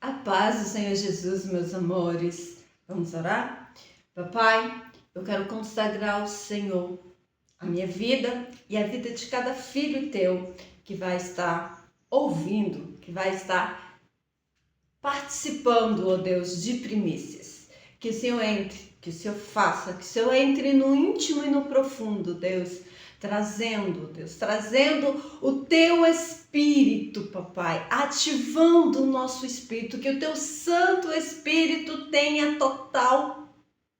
A paz do Senhor Jesus, meus amores. Vamos orar? Papai, eu quero consagrar ao Senhor a minha vida e a vida de cada filho teu que vai estar ouvindo, que vai estar participando, ó Deus, de primícias. Que o Senhor entre, que o Senhor faça, que o Senhor entre no íntimo e no profundo, Deus, trazendo o teu Espírito, papai, ativando o nosso Espírito, que o teu Santo Espírito tenha total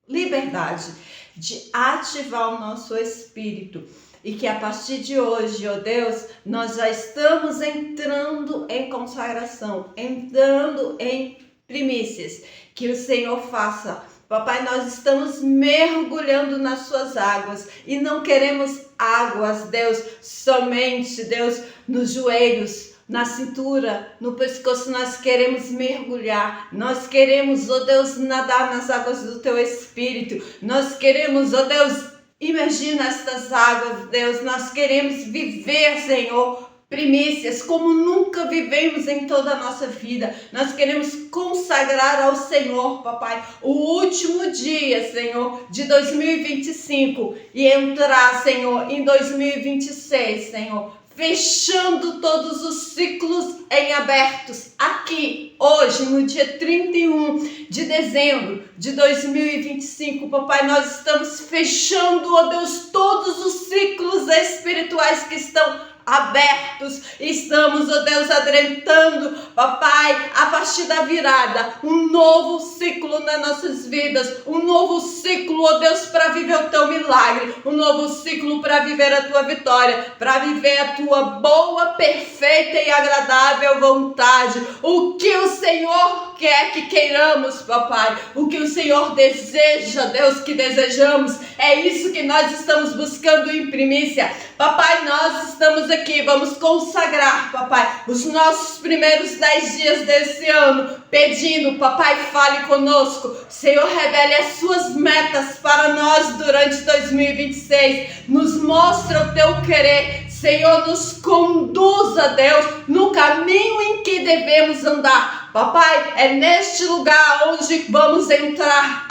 liberdade de ativar o nosso Espírito. E que a partir de hoje, ó Deus, nós já estamos entrando em consagração, entrando em primícias. Que o Senhor faça. Papai, nós estamos mergulhando nas suas águas e não queremos águas, Deus, somente, Deus, nos joelhos, na cintura, no pescoço. Nós queremos mergulhar, nós queremos, ó Deus, nadar nas águas do teu Espírito, nós queremos, ó Deus, imergir nestas águas, Deus, nós queremos viver, Senhor, primícias como nunca vivemos em toda a nossa vida. Nós queremos consagrar ao Senhor, papai, o último dia, Senhor, de 2025 e entrar, Senhor, em 2026, Senhor, fechando todos os ciclos em abertos aqui, hoje, no dia 31 de dezembro de 2025, papai, nós estamos fechando, ó Deus, todos os ciclos espirituais que estão abertos. Estamos, ó Deus, adrentando, papai, a partir da virada, um novo ciclo nas nossas vidas, um novo ciclo, ó Deus, para viver o teu milagre, um novo ciclo para viver a tua vitória, para viver a tua boa, perfeita e agradável vontade. O que o Senhor quer que queiramos, papai, o que o Senhor deseja, Deus, que desejamos, é isso que nós estamos buscando em primícia. Papai, nós estamos aqui, vamos consagrar, papai, os nossos primeiros 10 dias desse ano, pedindo, papai, fale conosco. Senhor, revele as suas metas para nós durante 2026, nos mostra o teu querer, Senhor, nos conduza, Deus, no caminho em que devemos andar. Papai, é neste lugar onde vamos entrar.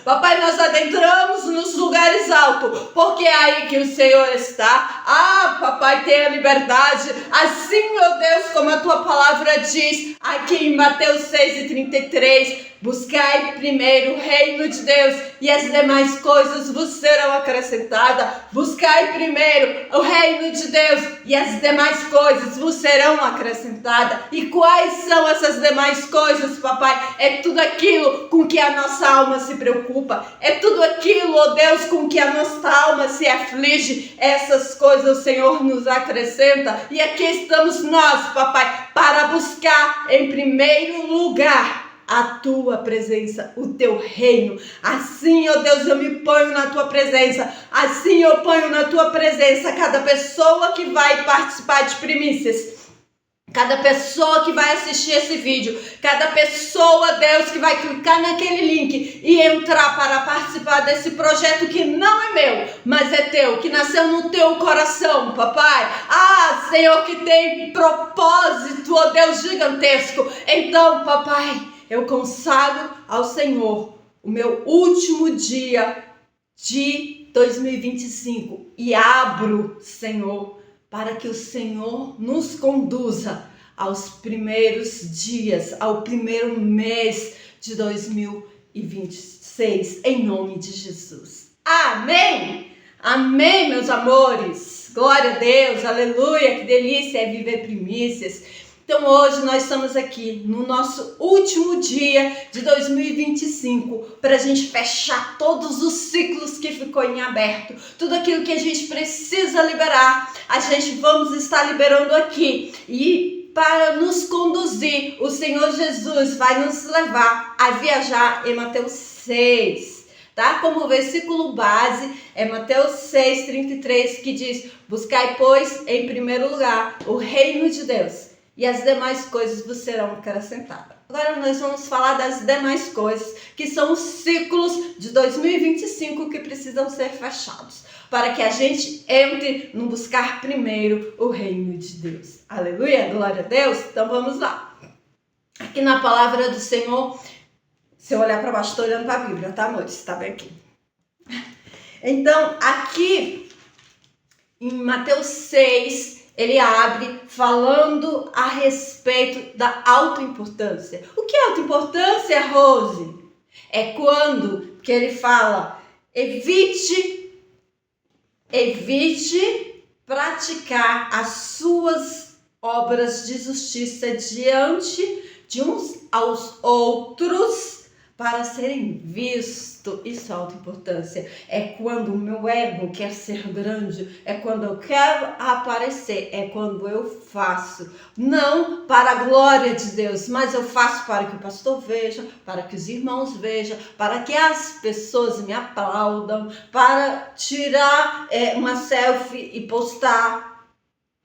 Papai, nós adentramos nos lugares altos, porque é aí que o Senhor está. Papai, tenha liberdade. Assim, ó Deus, como a tua palavra diz, aqui em Mateus 6:33, buscai primeiro o reino de Deus e as demais coisas vos serão acrescentadas. Buscai primeiro o reino de Deus e as demais coisas vos serão acrescentadas. E quais são essas demais coisas, papai? É tudo aquilo com que a nossa alma se preocupa. É tudo aquilo, ó Deus, com que a nossa alma se aflige. Essas coisas o Senhor nos acrescenta. E aqui estamos nós, papai, para buscar em primeiro lugar a tua presença, o teu reino. Assim, ó Deus, eu me ponho na tua presença. Assim eu ponho na tua presença cada pessoa que vai participar de primícias, cada pessoa que vai assistir esse vídeo, cada pessoa, Deus, que vai clicar naquele link e entrar para participar desse projeto que não é meu, mas é teu, que nasceu no teu coração, papai. Senhor, que tem propósito, ó Deus, gigantesco. Então, papai, eu consagro ao Senhor o meu último dia de 2025 e abro, Senhor, para que o Senhor nos conduza aos primeiros dias, ao primeiro mês de 2026, em nome de Jesus. Amém! Amém, meus amores! Glória a Deus, aleluia, que delícia é viver primícias. Então hoje nós estamos aqui no nosso último dia de 2025 para a gente fechar todos os ciclos que ficou em aberto. Tudo aquilo que a gente precisa liberar, a gente vamos estar liberando aqui. E para nos conduzir, o Senhor Jesus vai nos levar a viajar em Mateus 6. Tá? Como o versículo base é Mateus 6:33, que diz: buscai, pois, em primeiro lugar o reino de Deus, e as demais coisas vos serão acrescentadas. Agora nós vamos falar das demais coisas, que são os ciclos de 2025 que precisam ser fechados, para que a gente entre no buscar primeiro o reino de Deus. Aleluia, glória a Deus. Então vamos lá. Aqui na palavra do Senhor, se eu olhar para baixo, estou olhando para a Bíblia, tá, amores? Está bem aqui. Então, aqui em Mateus 6, ele abre falando a respeito da autoimportância. O que é autoimportância, Rose? É quando que ele fala, evite praticar as suas obras de justiça diante de uns aos outros para serem vistos. Isso é autoimportância. É quando o meu ego quer ser grande, é quando eu quero aparecer, é quando eu faço, não para a glória de Deus, mas eu faço para que o pastor veja, para que os irmãos vejam, para que as pessoas me aplaudam, para tirar uma selfie e postar.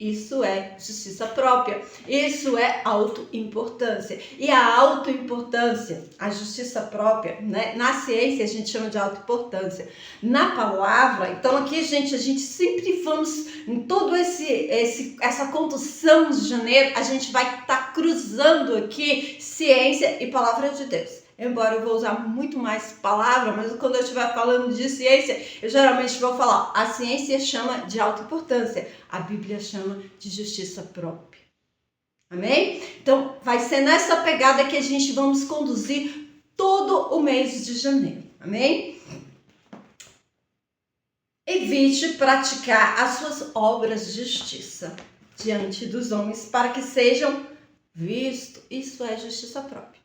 Isso é justiça própria, isso é autoimportância. E a autoimportância, a justiça própria, né? Na ciência a gente chama de autoimportância. Na palavra, então aqui, gente, a gente sempre vamos, em todo essa condução de janeiro, a gente vai estar cruzando aqui ciência e palavra de Deus. Embora eu vou usar muito mais palavra, mas quando eu estiver falando de ciência, eu geralmente vou falar, a ciência chama de autoimportância, a Bíblia chama de justiça própria. Amém? Então, vai ser nessa pegada que a gente vamos conduzir todo o mês de janeiro. Amém? Evite praticar as suas obras de justiça diante dos homens para que sejam vistos. Isso é justiça própria.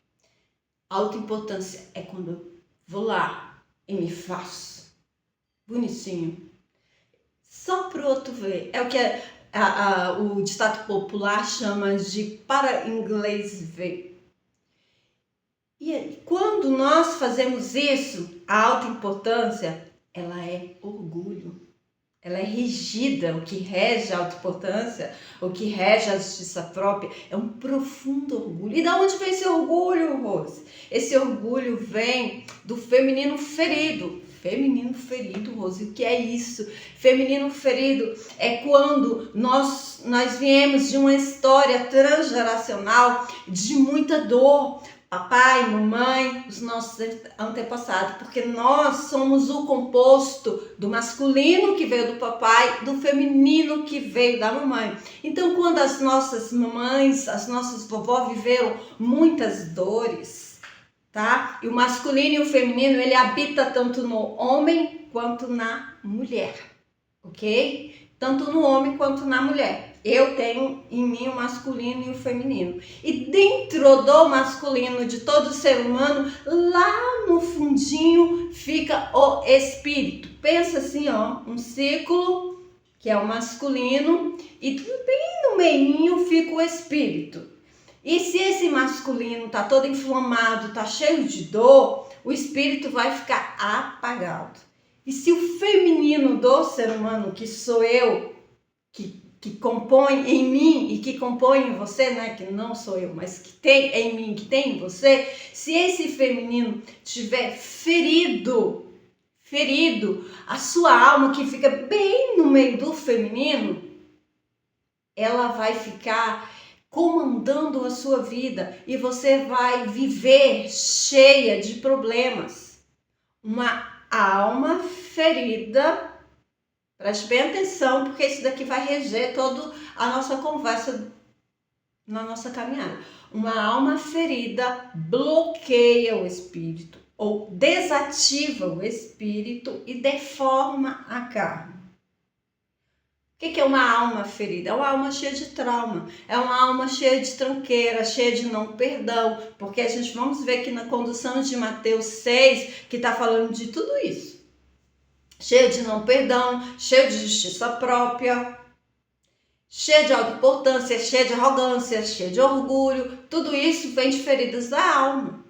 Autoimportância é quando eu vou lá e me faço bonitinho, só para o outro ver. É o que o ditado popular chama de para inglês ver. E aí, quando nós fazemos isso, a autoimportância, ela é orgulho. Ela é regida, o que rege a autoimportância, o que rege a justiça própria, é um profundo orgulho. E de onde vem esse orgulho, Rose? Esse orgulho vem do feminino ferido. Feminino ferido, Rose, o que é isso? Feminino ferido é quando nós viemos de uma história transgeracional de muita dor. Papai, mamãe, os nossos antepassados, porque nós somos o composto do masculino que veio do papai, do feminino que veio da mamãe. Então, quando as nossas mamães, as nossas vovós viveram muitas dores, tá? E o masculino e o feminino, ele habita tanto no homem quanto na mulher, ok? Tanto no homem quanto na mulher. Eu tenho em mim o masculino e o feminino. E dentro do masculino de todo ser humano, lá no fundinho fica o espírito. Pensa assim, ó, um círculo que é o masculino e bem no meinho fica o espírito. E se esse masculino tá todo inflamado, tá cheio de dor, o espírito vai ficar apagado. E se o feminino do ser humano, que sou eu, que compõe em mim e que compõe em você, né? Que não sou eu, mas que tem em mim, que tem em você, se esse feminino tiver ferido, a sua alma que fica bem no meio do feminino, ela vai ficar comandando a sua vida e você vai viver cheia de problemas. Uma alma ferida. Preste bem atenção, porque isso daqui vai reger toda a nossa conversa na nossa caminhada. Uma alma ferida bloqueia o espírito ou desativa o espírito e deforma a carne. O que é uma alma ferida? É uma alma cheia de trauma, é uma alma cheia de tranqueira, cheia de não perdão, porque a gente vamos ver aqui na condução de Mateus 6 que está falando de tudo isso. Cheio de não perdão, cheio de justiça própria, cheio de autoimportância, cheio de arrogância, cheio de orgulho. Tudo isso vem de feridas da alma.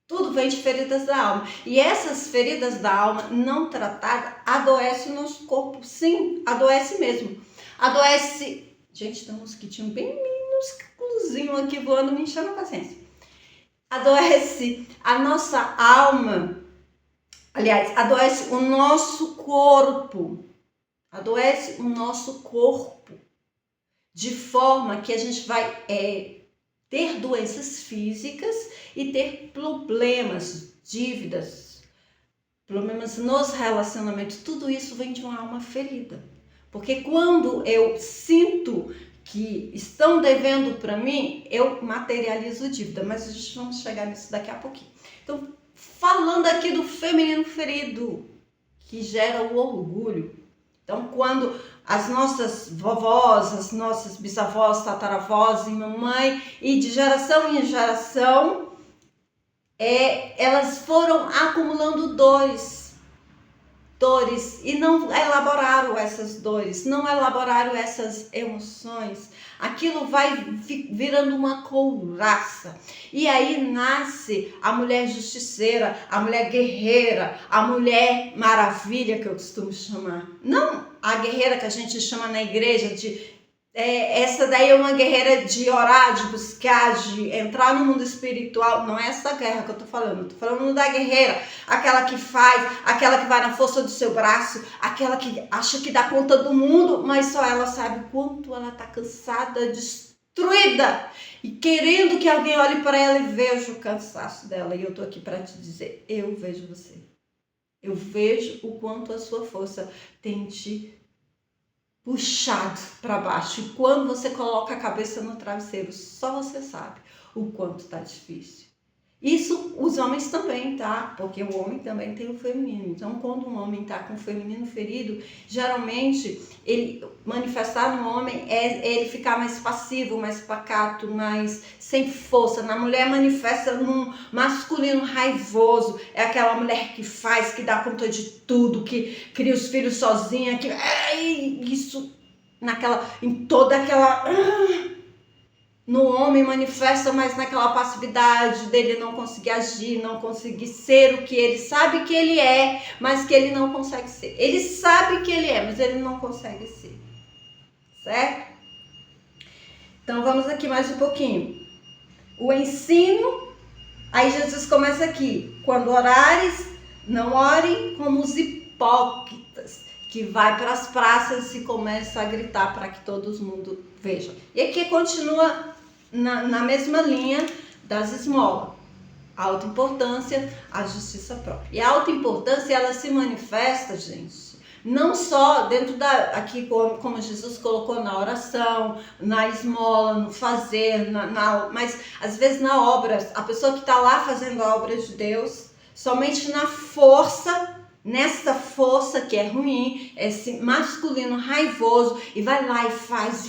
Tudo vem de feridas da alma. E essas feridas da alma não tratadas adoecem o nosso corpo. Sim, adoece mesmo. Adoece... Gente, tem um mosquitinho bem minúsculozinho aqui voando, me enchendo a paciência. adoece a nossa alma, aliás, adoece o nosso corpo, de forma que a gente vai ter doenças físicas e ter problemas, dívidas, problemas nos relacionamentos. Tudo isso vem de uma alma ferida. Porque quando eu sinto que estão devendo para mim, eu materializo dívida. Mas a gente vai chegar nisso daqui a pouquinho. Então, falando aqui do feminino ferido, que gera o orgulho. Então, quando as nossas vovós, as nossas bisavós, tataravós e mamãe, e de geração em geração, elas foram acumulando dores e não elaboraram essas dores, não elaboraram essas emoções. Aquilo vai virando uma couraça. E aí nasce a mulher justiceira, a mulher guerreira, a mulher maravilha, que eu costumo chamar. Não a guerreira que a gente chama na igreja de... essa daí é uma guerreira de orar, de buscar, de entrar no mundo espiritual. Não é essa guerra que eu tô falando da guerreira, aquela que faz, aquela que vai na força do seu braço, aquela que acha que dá conta do mundo, mas só ela sabe quanto ela tá cansada, destruída, e querendo que alguém olhe para ela e veja o cansaço dela. E eu tô aqui para te dizer, eu vejo você. Eu vejo o quanto a sua força tem te puxado para baixo. E quando você coloca a cabeça no travesseiro, só você sabe o quanto tá difícil. Isso os homens também, tá? Porque o homem também tem o feminino. Então, quando um homem tá com o feminino ferido, geralmente ele manifestar no homem é ele ficar mais passivo, mais pacato, mais sem força. Na mulher manifesta num masculino raivoso. É aquela mulher que faz, que dá conta de tudo, que cria os filhos sozinha, que isso em toda aquela... No homem manifesta mais naquela passividade dele não conseguir agir, não conseguir ser o que ele sabe que ele é, mas que ele não consegue ser. Ele sabe que ele é, mas ele não consegue ser. Certo? Então vamos aqui mais um pouquinho. O ensino, aí Jesus começa aqui. Quando orares, não orem como os hipócritas, que vai para as praças e começa a gritar para que todo mundo veja. E aqui continua na mesma linha das esmolas. A autoimportância, a justiça própria. E a autoimportância, ela se manifesta, gente, não só dentro aqui como Jesus colocou na oração, na esmola, no fazer, mas às vezes na obra. A pessoa que está lá fazendo a obra de Deus, somente na força, nessa força que é ruim, esse masculino raivoso, e vai lá e faz,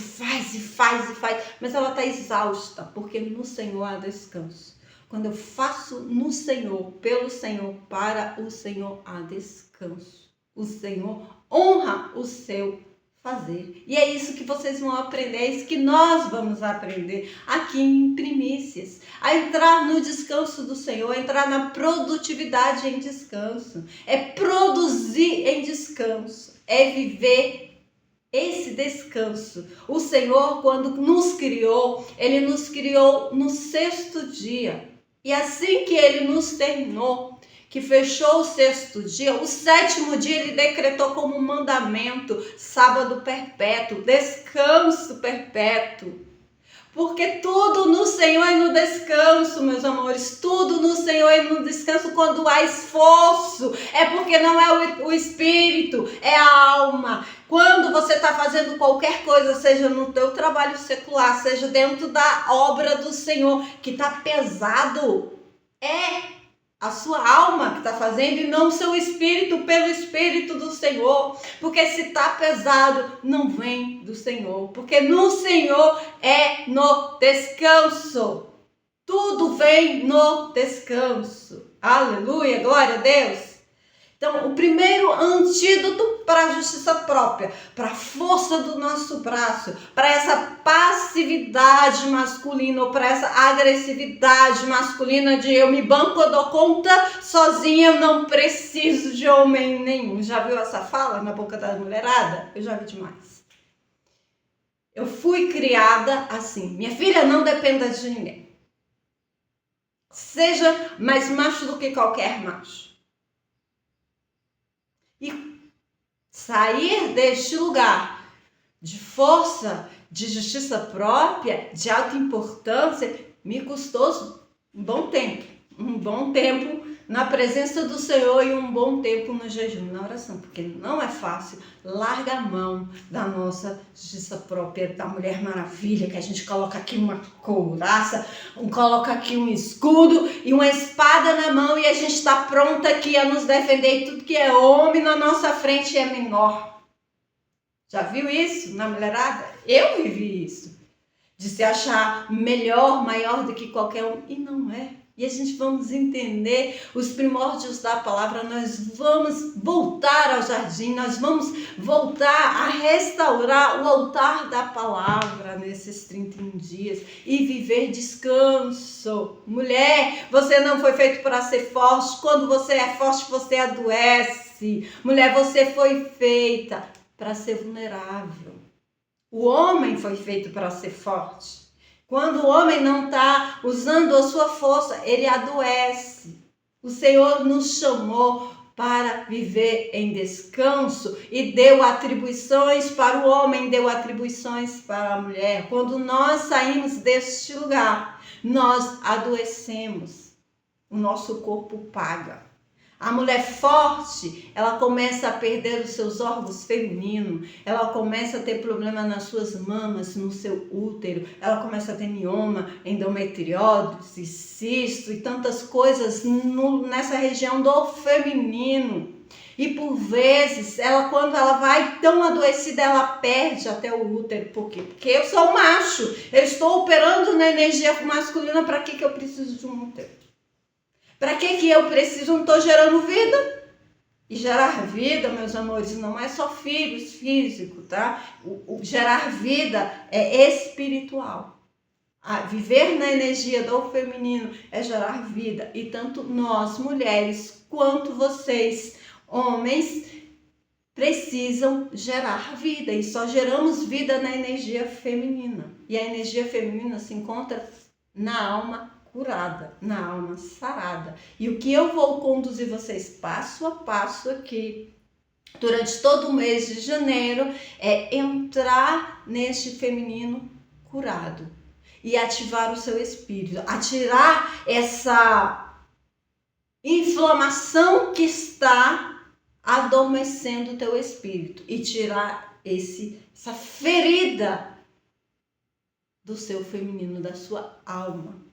mas ela está exausta, porque no Senhor há descanso. Quando eu faço no Senhor, pelo Senhor, para o Senhor há descanso. O Senhor honra o seu fazer. E é isso que vocês vão aprender, é isso que nós vamos aprender aqui em Primícias. A entrar no descanso do Senhor, a entrar na produtividade em descanso. É produzir em descanso, é viver esse descanso. O Senhor, quando nos criou, Ele nos criou no 6º dia. E assim que Ele nos terminou, que fechou o 6º dia, o 7º dia Ele decretou como mandamento, sábado perpétuo, descanso perpétuo. Porque tudo no Senhor é no descanso, meus amores. Tudo no Senhor é no descanso quando há esforço. É porque não é o espírito, é a alma. Quando você está fazendo qualquer coisa, seja no teu trabalho secular, seja dentro da obra do Senhor, que está pesado, é a sua alma que está fazendo e não o seu espírito, pelo Espírito do Senhor. Porque se está pesado, não vem do Senhor. Porque no Senhor é no descanso. Tudo vem no descanso. Aleluia, glória a Deus. Então, o primeiro antídoto para a justiça própria, para a força do nosso braço, para essa passividade masculina, ou para essa agressividade masculina de eu me banco, eu dou conta sozinha, eu não preciso de homem nenhum. Já viu essa fala na boca da mulherada? Eu já vi demais. Eu fui criada assim. Minha filha, não dependa de ninguém. Seja mais macho do que qualquer macho. E sair deste lugar de força, de justiça própria, de alta importância, me custou um bom tempo na presença do Senhor e um bom tempo no jejum, na oração, porque não é fácil. Larga a mão da nossa justiça própria, da Mulher Maravilha, que a gente coloca aqui uma couraça, coloca aqui um escudo e uma espada na mão e a gente está pronta aqui a nos defender e tudo que é homem na nossa frente é menor. Já viu isso na mulherada? Eu vivi isso. De se achar melhor, maior do que qualquer um. E não é. E a gente vamos entender os primórdios da palavra. Nós vamos voltar ao jardim. Nós vamos voltar a restaurar o altar da palavra nesses 31 dias. E viver descanso. Mulher, você não foi feito para ser forte. Quando você é forte, você adoece. Mulher, você foi feita para ser vulnerável. O homem foi feito para ser forte. Quando o homem não está usando a sua força, ele adoece. O Senhor nos chamou para viver em descanso e deu atribuições para o homem, deu atribuições para a mulher. Quando nós saímos deste lugar, nós adoecemos. O nosso corpo paga. A mulher forte, ela começa a perder os seus órgãos femininos, ela começa a ter problema nas suas mamas, no seu útero, ela começa a ter mioma, endometriose, cisto e tantas coisas nessa região do feminino. E por vezes, quando ela vai tão adoecida, ela perde até o útero. Por quê? Porque eu sou macho, eu estou operando na energia masculina, para que eu preciso de um útero? Para que eu preciso? Não estou gerando vida? E gerar vida, meus amores, não é só filhos físicos, tá? O gerar vida é espiritual. Viver na energia do feminino é gerar vida. E tanto nós, mulheres, quanto vocês, homens, precisam gerar vida. E só geramos vida na energia feminina. E a energia feminina se encontra na alma curada, na alma sarada. E o que eu vou conduzir vocês passo a passo aqui, durante todo o mês de janeiro, é entrar neste feminino curado e ativar o seu espírito, atirar essa inflamação que está adormecendo o teu espírito e tirar essa ferida do seu feminino, da sua alma.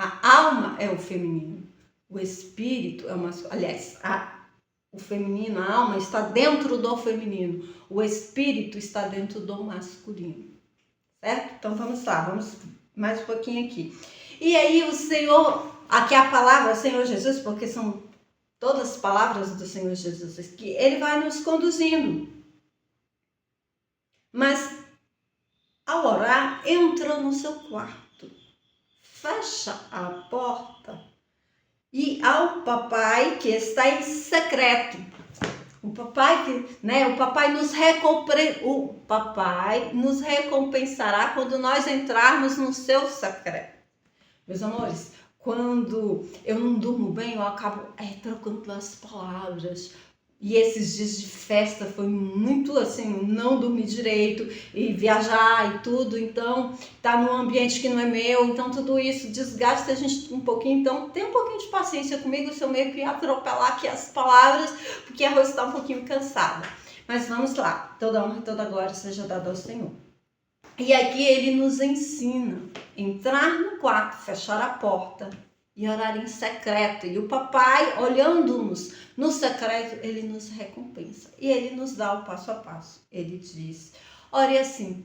A alma é o feminino, o espírito é o masculino. Aliás, o feminino, a alma está dentro do feminino, o espírito está dentro do masculino. Certo? Então vamos lá, vamos mais um pouquinho aqui. E aí o Senhor, aqui a palavra Senhor Jesus, porque são todas as palavras do Senhor Jesus aqui, ele vai nos conduzindo. Mas ao orar, entra no seu quarto. Fecha a porta e ao papai que está em secreto. O papai nos recompensará quando nós entrarmos no seu secreto. Meus amores, quando eu não durmo bem, eu acabo trocando as palavras. E esses dias de festa foi muito assim, não dormir direito e viajar e tudo, então tá num ambiente que não é meu, então tudo isso desgasta a gente um pouquinho, então tem um pouquinho de paciência comigo se eu meio que atropelar aqui as palavras, porque a Rose está um pouquinho cansada. Mas vamos lá, toda honra e toda glória seja dada ao Senhor. E aqui ele nos ensina a entrar no quarto, fechar a porta e orar em secreto. E o papai, olhando-nos no secreto, ele nos recompensa. E ele nos dá o passo a passo. Ele diz, ore assim,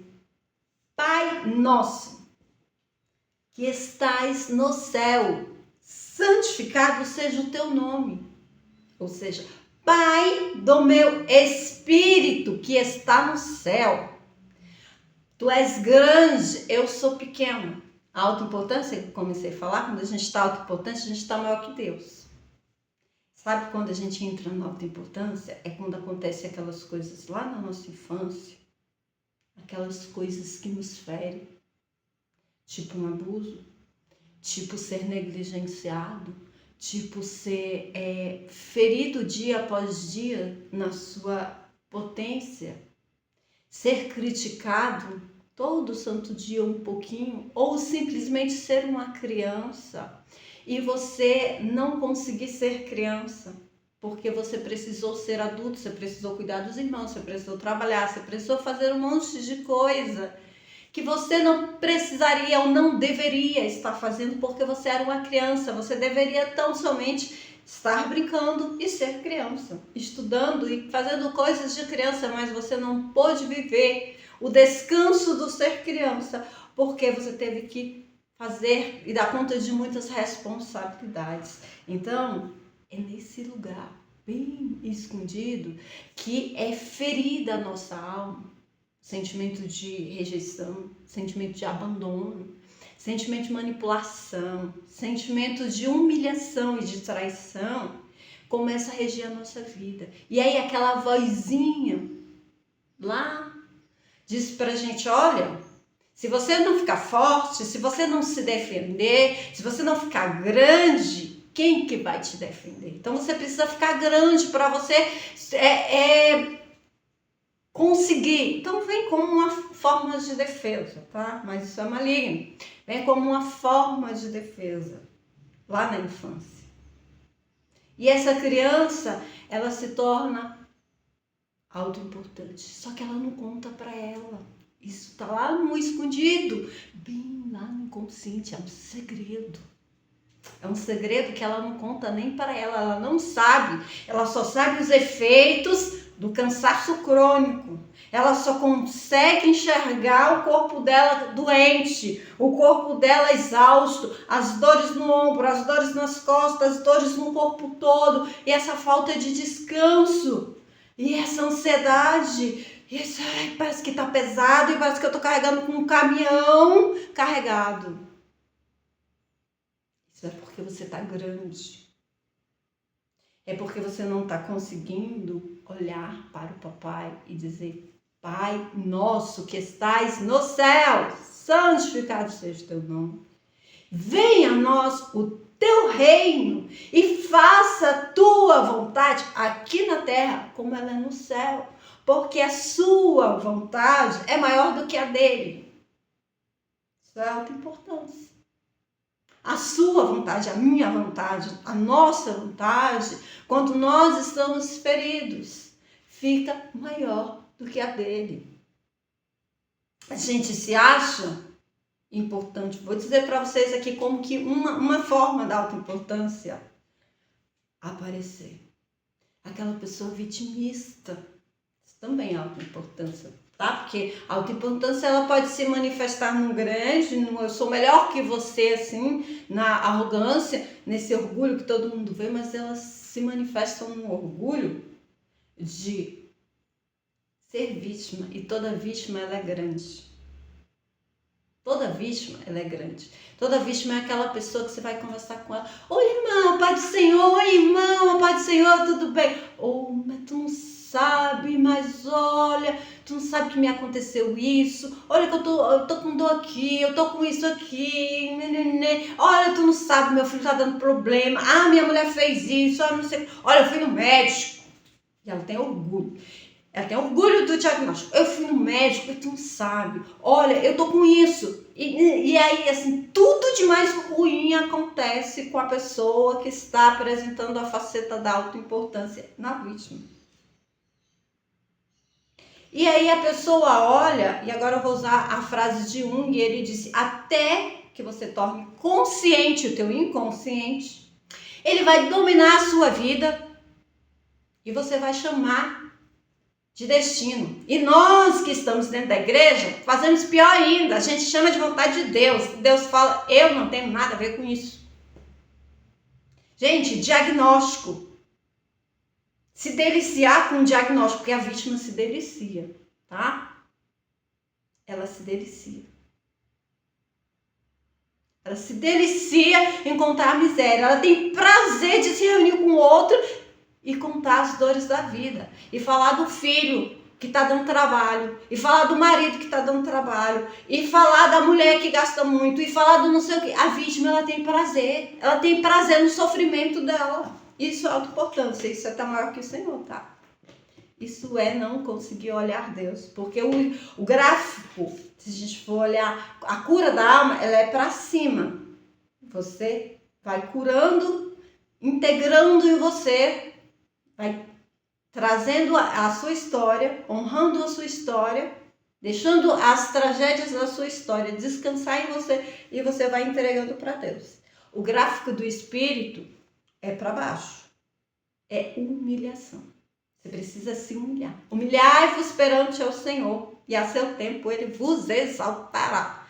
Pai nosso, que estais no céu, santificado seja o teu nome. Ou seja, Pai do meu espírito que está no céu. Tu és grande, eu sou pequeno. A autoimportância, que eu comecei a falar, quando a gente está autoimportante, a gente está maior que Deus. Sabe quando a gente entra na autoimportância? É quando acontecem aquelas coisas lá na nossa infância, aquelas coisas que nos ferem, tipo um abuso, tipo ser negligenciado, tipo ser ferido dia após dia na sua potência, ser criticado todo santo dia um pouquinho, ou simplesmente ser uma criança e você não conseguir ser criança, porque você precisou ser adulto, você precisou cuidar dos irmãos, você precisou trabalhar, você precisou fazer um monte de coisa que você não precisaria ou não deveria estar fazendo porque você era uma criança. Você deveria tão somente estar brincando e ser criança, estudando e fazendo coisas de criança, mas você não pôde viver o descanso do ser criança porque você teve que fazer e dar conta de muitas responsabilidades. Então, é nesse lugar bem escondido que é ferida a nossa alma. Sentimento de rejeição, sentimento de abandono, sentimento de manipulação, sentimento de humilhação e de traição começa a reger a nossa vida. E aí aquela vozinha lá diz pra gente, olha, se você não ficar forte, se você não se defender, se você não ficar grande, quem que vai te defender? Então você precisa ficar grande para você conseguir. Então vem como uma forma de defesa, tá? Mas isso é maligno. Vem como uma forma de defesa lá na infância. E essa criança, ela se torna autoimportante, só que ela não conta para ela. Isso tá lá no escondido, bem lá no inconsciente, é um segredo. É um segredo que ela não conta nem para ela, ela não sabe. Ela só sabe os efeitos do cansaço crônico. Ela só consegue enxergar o corpo dela doente, o corpo dela exausto, as dores no ombro, as dores nas costas, as dores no corpo todo, e essa falta de descanso, e essa ansiedade, e isso, parece que tá pesado, e parece que eu tô carregando com um caminhão carregado. Isso é porque você tá grande. É porque você não está conseguindo olhar para o papai e dizer, Pai nosso que estais no céu, santificado seja o teu nome. Venha a nós o teu reino e faça a tua vontade aqui na terra como ela é no céu. Porque a sua vontade é maior do que a dele. Isso é alta importância. A sua vontade, a minha vontade, a nossa vontade, quando nós estamos feridos, fica maior do que a dele. A gente se acha importante. Vou dizer para vocês aqui como que uma forma da autoimportância aparecer. Aquela pessoa vitimista, isso também é autoimportância. Tá? Porque a autoimportância ela pode se manifestar num grande, eu sou melhor que você, assim, na arrogância, nesse orgulho que todo mundo vê, mas elas se manifestam no orgulho de ser vítima, e toda vítima ela é grande. Toda vítima ela é grande. Toda vítima é aquela pessoa que você vai conversar com ela. Oi, irmão, Pai do Senhor, oi, irmão, Pai do Senhor, tudo bem? Mas tu não sabe, mas olha, tu não sabe que me aconteceu isso, olha que eu tô com dor aqui, eu tô com isso aqui, olha, tu não sabe, meu filho tá dando problema, minha mulher fez isso, não sei, olha, eu fui no médico, e ela tem orgulho. Ela tem orgulho do diagnóstico. Eu fui no médico e tu não sabe. Olha, eu tô com isso. E aí, assim, tudo de mais ruim acontece com a pessoa que está apresentando a faceta da autoimportância na vítima. E aí a pessoa olha, e agora eu vou usar a frase de Jung, e ele disse, até que você torne consciente o teu inconsciente, ele vai dominar a sua vida e você vai chamar de destino. E nós que estamos dentro da igreja, fazemos pior ainda. A gente chama de vontade de Deus. Deus fala, eu não tenho nada a ver com isso. Gente, diagnóstico. Se deliciar com o diagnóstico, porque a vítima se delicia, tá? Ela se delicia. Ela se delicia em contar a miséria. Ela tem prazer de se reunir com o outro e contar as dores da vida. E falar do filho que está dando trabalho, e falar do marido que está dando trabalho, e falar da mulher que gasta muito, e falar do não sei o que. A vítima, ela tem prazer no sofrimento dela. Isso é autoimportância, isso é estar maior que o Senhor, tá? Isso é não conseguir olhar Deus, porque o gráfico, se a gente for olhar, a cura da alma, ela é para cima. Você vai curando, integrando em você, vai trazendo a sua história, honrando a sua história, deixando as tragédias da sua história descansar em você e você vai entregando para Deus. O gráfico do espírito é para baixo, é humilhação. Você precisa se humilhar. Humilhai-vos perante ao Senhor e a seu tempo ele vos exaltará.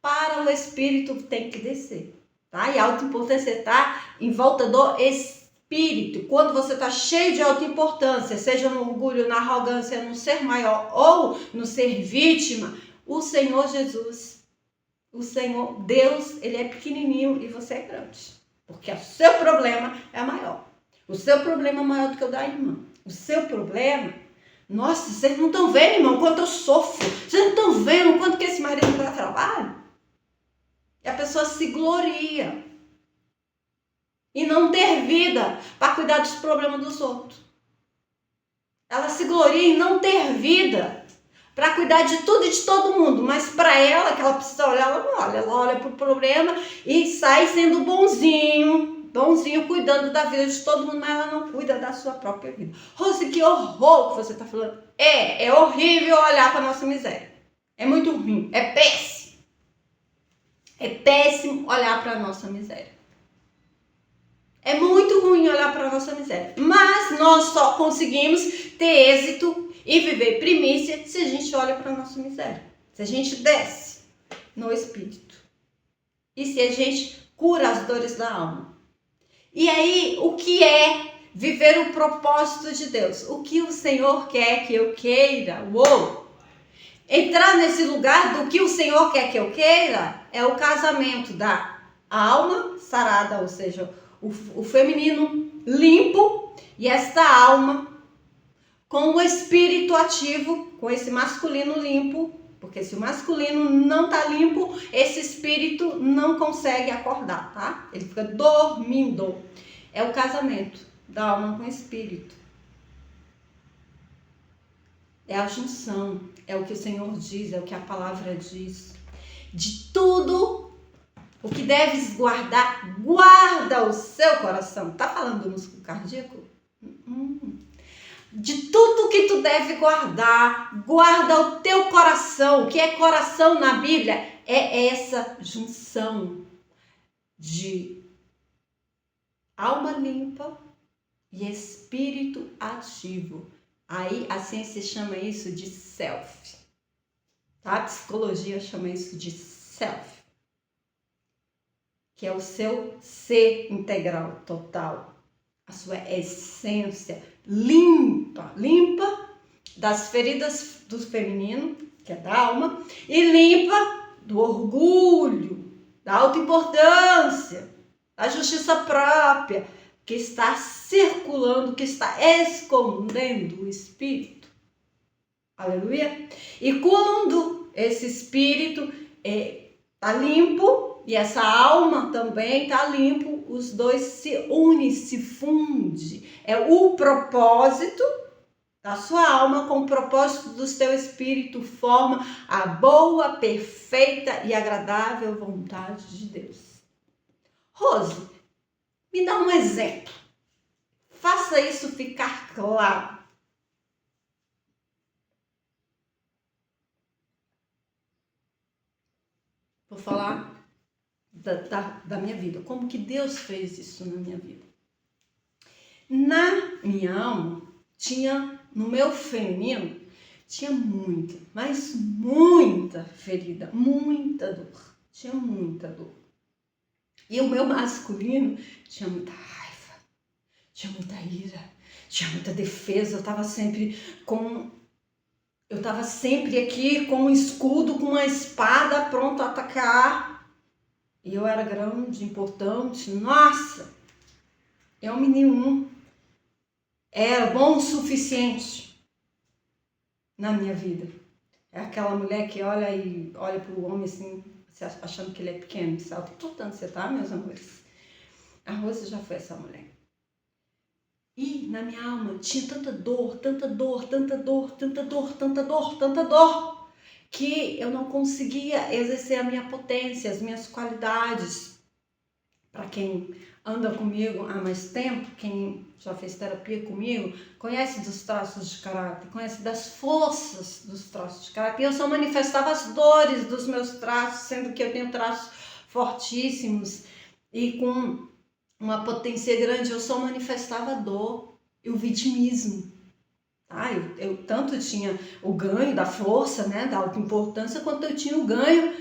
Para o espírito tem que descer, tá? E a autoimportância está em volta do espírito. Quando você está cheio de autoimportância, seja no orgulho, na arrogância, no ser maior ou no ser vítima, o Senhor Jesus, o Senhor Deus, ele é pequenininho e você é grande. Porque o seu problema é maior. O seu problema é maior do que o da irmã. O seu problema, nossa, vocês não estão vendo, irmão, quanto eu sofro. Vocês não estão vendo quanto que esse marido me dá trabalho? E a pessoa se gloria e não ter vida para cuidar dos problemas dos outros. Ela se gloria em não ter vida para cuidar de tudo e de todo mundo, mas para ela, que ela precisa olhar, ela não olha. Ela olha para o problema e sai sendo bonzinho, cuidando da vida de todo mundo, mas ela não cuida da sua própria vida. Rose, que horror que você está falando. É horrível olhar para a nossa miséria. É muito ruim, é péssimo. É péssimo olhar para a nossa miséria. É muito ruim olhar para a nossa miséria. Mas nós só conseguimos ter êxito e viver primícia se a gente olha para a nossa miséria. Se a gente desce no espírito. E se a gente cura as dores da alma. E aí, o que é viver o propósito de Deus? O que o Senhor quer que eu queira? Uou! Entrar nesse lugar do que o Senhor quer que eu queira é o casamento da alma sarada, ou seja, o feminino limpo e esta alma com o espírito ativo, com esse masculino limpo, porque se o masculino não tá limpo, esse espírito não consegue acordar, tá? Ele fica dormindo. É o casamento da alma com o espírito. É a junção, é o que o Senhor diz, é o que a palavra diz. De tudo o que deves guardar, guarda o seu coração. Tá falando do músculo cardíaco? De tudo que tu deve guardar, guarda o teu coração. O que é coração na Bíblia? É essa junção de alma limpa e espírito ativo. Aí a ciência chama isso de self. Tá? A psicologia chama isso de self. Que é o seu ser integral, total. A sua essência limpa das feridas do feminino, que é da alma, e limpa do orgulho, da autoimportância, da justiça própria, que está circulando, que está escondendo o espírito. Aleluia? E quando esse espírito está limpo, e essa alma também está limpo, os dois se unem, se fundem. É o propósito da sua alma com o propósito do seu espírito forma a boa, perfeita e agradável vontade de Deus. Rose, me dá um exemplo. Faça isso ficar claro. Vou falar da minha vida, como que Deus fez isso na minha vida. Na minha alma, tinha, no meu feminino, tinha muita, mas muita ferida, muita dor, tinha muita dor. E o meu masculino tinha muita raiva, tinha muita ira, tinha muita defesa, eu estava sempre aqui com um escudo, com uma espada pronto a atacar. E eu era grande, importante, nossa, homem nenhum era bom o suficiente. na minha vida. É aquela mulher que olha para o homem assim, achando que ele é pequeno. Isso é alta importância, tá, meus amores? A Rose já foi essa mulher. E na minha alma tinha tanta dor, tanta dor, tanta dor, tanta dor, tanta dor, tanta dor, que eu não conseguia exercer a minha potência, as minhas qualidades. Para quem anda comigo há mais tempo, quem já fez terapia comigo, conhece dos traços de caráter, conhece das forças dos traços de caráter. E eu só manifestava as dores dos meus traços, sendo que eu tenho traços fortíssimos e com uma potência grande. Eu só manifestava a dor e o vitimismo. Tá? Eu tanto tinha o ganho da força, né, da autoimportância, quanto eu tinha o ganho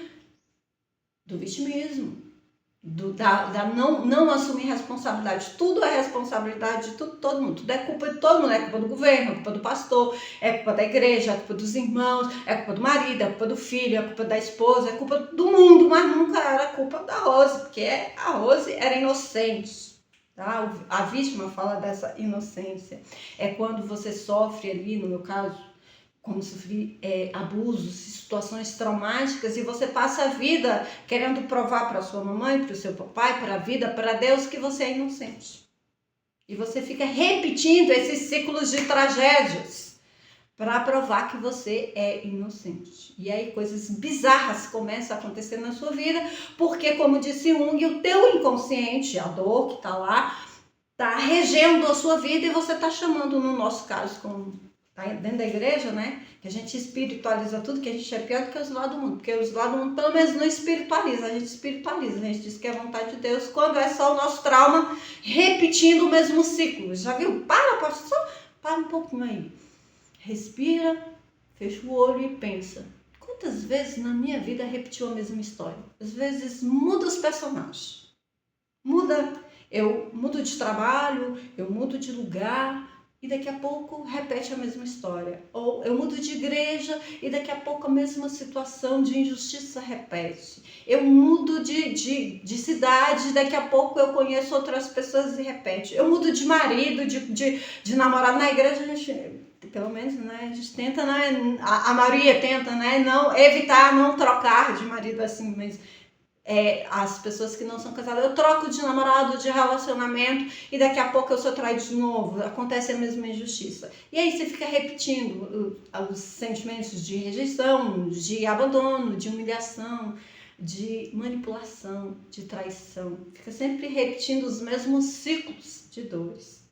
do vitimismo. Não assumir responsabilidade. Tudo é responsabilidade de todo mundo. Tudo é culpa de todo mundo. É culpa do governo, é culpa do pastor, é culpa da igreja, é culpa dos irmãos, é culpa do marido, é culpa do filho, é culpa da esposa, é culpa do mundo, mas nunca era culpa da Rose, porque a Rose era inocente. Tá? A vítima fala dessa inocência. É quando você sofre ali, no meu caso, como sofri abusos, situações traumáticas, e você passa a vida querendo provar para sua mamãe, para o seu papai, para a vida, para Deus, que você é inocente. E você fica repetindo esses ciclos de tragédias para provar que você é inocente. E aí coisas bizarras começam a acontecer na sua vida, porque, como disse Jung, o teu inconsciente, a dor que está lá, está regendo a sua vida, e você está chamando, no nosso caso, como tá dentro da igreja, né? Que a gente espiritualiza tudo, que a gente é pior do que os lá do mundo. Porque os lá do mundo, pelo menos, não espiritualiza. A gente espiritualiza. A gente diz que é a vontade de Deus, quando é só o nosso trauma repetindo o mesmo ciclo. Já viu? Para um pouquinho aí. Respira, fecha o olho e pensa. Quantas vezes na minha vida repetiu a mesma história? Às vezes muda os personagens. Eu mudo de trabalho, eu mudo de lugar, e daqui a pouco repete a mesma história. Ou eu mudo de igreja e daqui a pouco a mesma situação de injustiça repete. Eu mudo de cidade e daqui a pouco eu conheço outras pessoas e repete. Eu mudo de marido, de namorado. Na igreja a gente, pelo menos, né, a gente tenta, né, a maioria tenta, né, não evitar, não trocar de marido assim, mas as pessoas que não são casadas, eu troco de namorado, de relacionamento, e daqui a pouco eu sou traído de novo, acontece a mesma injustiça. E aí você fica repetindo os sentimentos de rejeição, de abandono, de humilhação, de manipulação, de traição. Fica sempre repetindo os mesmos ciclos de dores.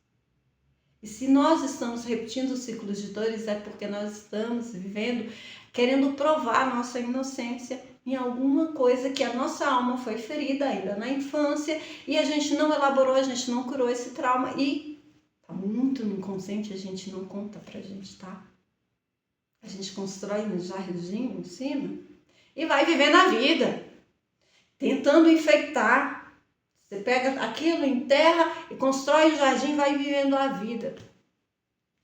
E se nós estamos repetindo os ciclos de dores, é porque nós estamos vivendo, querendo provar a nossa inocência em alguma coisa que a nossa alma foi ferida ainda na infância, e a gente não elaborou, a gente não curou esse trauma, e tá muito no inconsciente, a gente não conta pra gente, tá? A gente constrói um jardim em cima e vai vivendo a vida, tentando enfeitar. Você pega aquilo, enterra e constrói o jardim e vai vivendo a vida.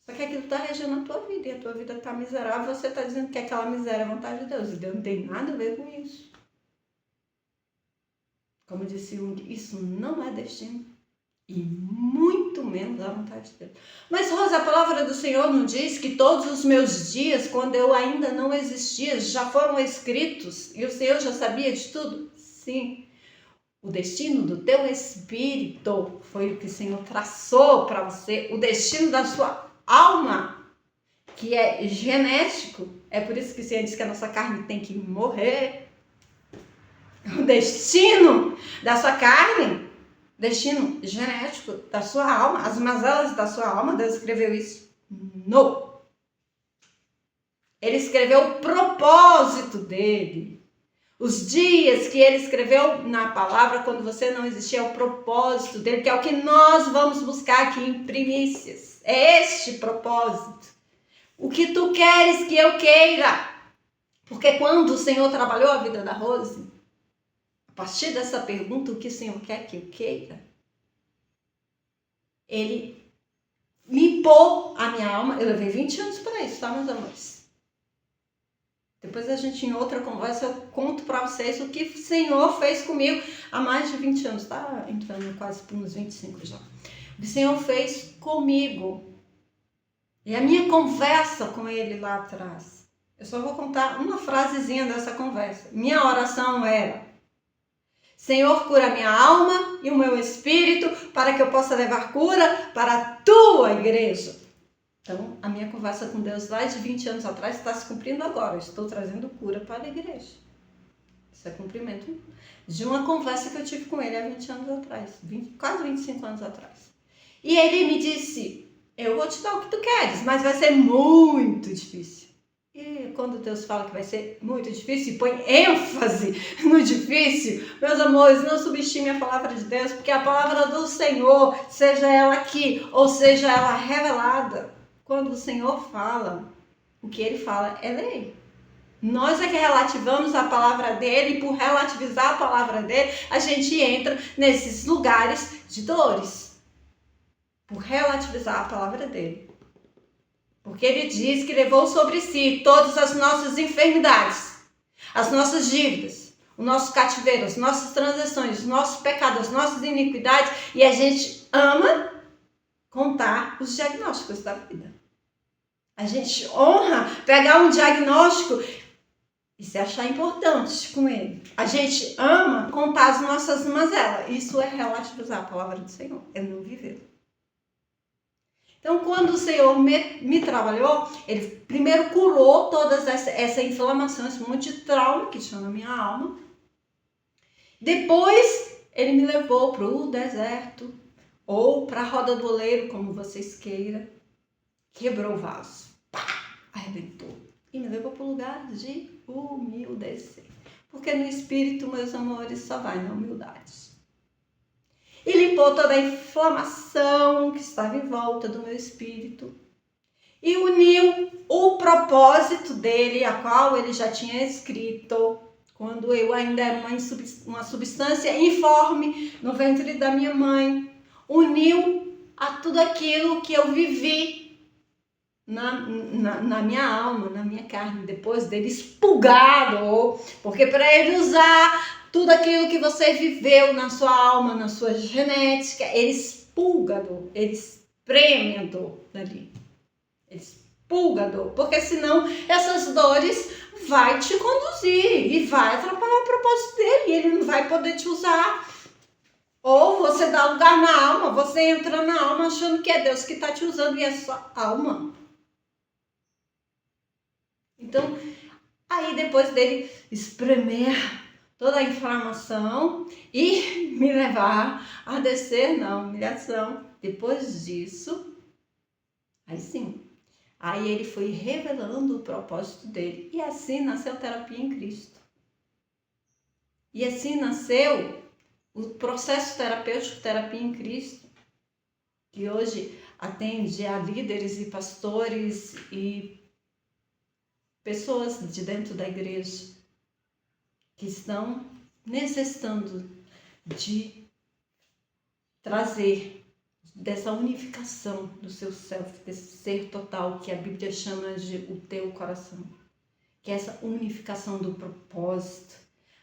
Só que aquilo está regendo a tua vida, e a tua vida está miserável, você está dizendo que aquela miséria é a vontade de Deus, e Deus não tem nada a ver com isso. Como disse Jung, isso não é destino, e muito menos a vontade de Deus. Mas, Rosa, a palavra do Senhor não diz que todos os meus dias, quando eu ainda não existia, já foram escritos, e o Senhor já sabia de tudo? Sim. O destino do teu espírito foi o que o Senhor traçou para você, o destino da sua alma, que é genético. É por isso que o Senhor diz que a nossa carne tem que morrer. O destino da sua carne, destino genético da sua alma, as mazelas da sua alma, Deus escreveu isso? Não. Ele escreveu o propósito dele. Os dias que ele escreveu na palavra, quando você não existia, é o propósito dele, que é o que nós vamos buscar aqui em primícias. É este propósito. O que tu queres que eu queira? Porque quando o Senhor trabalhou a vida da Rose, a partir dessa pergunta, o que o Senhor quer que eu queira? Ele limpou a minha alma. Eu levei 20 anos para isso, tá, meus amores? Depois a gente, em outra conversa, eu conto para vocês o que o Senhor fez comigo há mais de 20 anos. Tá entrando quase por uns 25 já. O que o Senhor fez comigo. E a minha conversa com ele lá atrás, eu só vou contar uma frasezinha dessa conversa. Minha oração era: Senhor, cura minha alma e o meu espírito para que eu possa levar cura para a tua igreja. Então, a minha conversa com Deus lá de 20 anos atrás está se cumprindo agora. Eu estou trazendo cura para a igreja. Isso é cumprimento de uma conversa que eu tive com ele há 20 anos atrás, quase 25 anos atrás. E ele me disse: eu vou te dar o que tu queres, mas vai ser muito difícil. E quando Deus fala que vai ser muito difícil e põe ênfase no difícil, meus amores, não subestime a palavra de Deus, porque a palavra do Senhor, seja ela aqui ou seja ela revelada, quando o Senhor fala, o que ele fala é lei. Nós é que relativamos a palavra dele, e por relativizar a palavra dele, a gente entra nesses lugares de dores. Por relativizar a palavra dele. Porque ele diz que levou sobre si todas as nossas enfermidades, as nossas dívidas, o nosso cativeiro, as nossas transações, os nossos pecados, as nossas iniquidades, e a gente ama contar os diagnósticos da vida. A gente honra pegar um diagnóstico e se achar importante com ele. A gente ama contar as nossas mazelas. Isso é relativizar a palavra do Senhor, é não viver. Então, quando o Senhor me trabalhou, ele primeiro curou toda essa inflamação, esse monte de trauma que tinha na minha alma. Depois, ele me levou para o deserto, ou para a roda do oleiro, como vocês queiram. Quebrou o vaso, pá, arrebentou. E me levou para o lugar de humildecer. Porque no espírito, meus amores, só vai na humildade. E limpou toda a inflamação que estava em volta do meu espírito. E uniu o propósito dele, a qual ele já tinha escrito, quando eu ainda era uma substância informe no ventre da minha mãe. Uniu a tudo aquilo que eu vivi na minha alma, na minha carne, depois dele expurgado. Porque para ele usar tudo aquilo que você viveu na sua alma, na sua genética, ele expurga, ele espreme a dor dali. Ele expurga a dor, porque senão essas dores vai te conduzir e vai atrapalhar o propósito dele, e ele não vai poder te usar. Ou você dá lugar na alma, você entra na alma achando que é Deus que está te usando e é só alma. Então, aí depois dele espremer toda a inflamação e me levar a descer na humilhação. Depois disso, aí sim, aí ele foi revelando o propósito dele. E assim nasceu a terapia em Cristo. E assim nasceu o processo terapêutico Terapia em Cristo, que hoje atende a líderes e pastores e pessoas de dentro da igreja que estão necessitando de trazer dessa unificação do seu self, desse ser total que a Bíblia chama de o teu coração, que é essa unificação do propósito,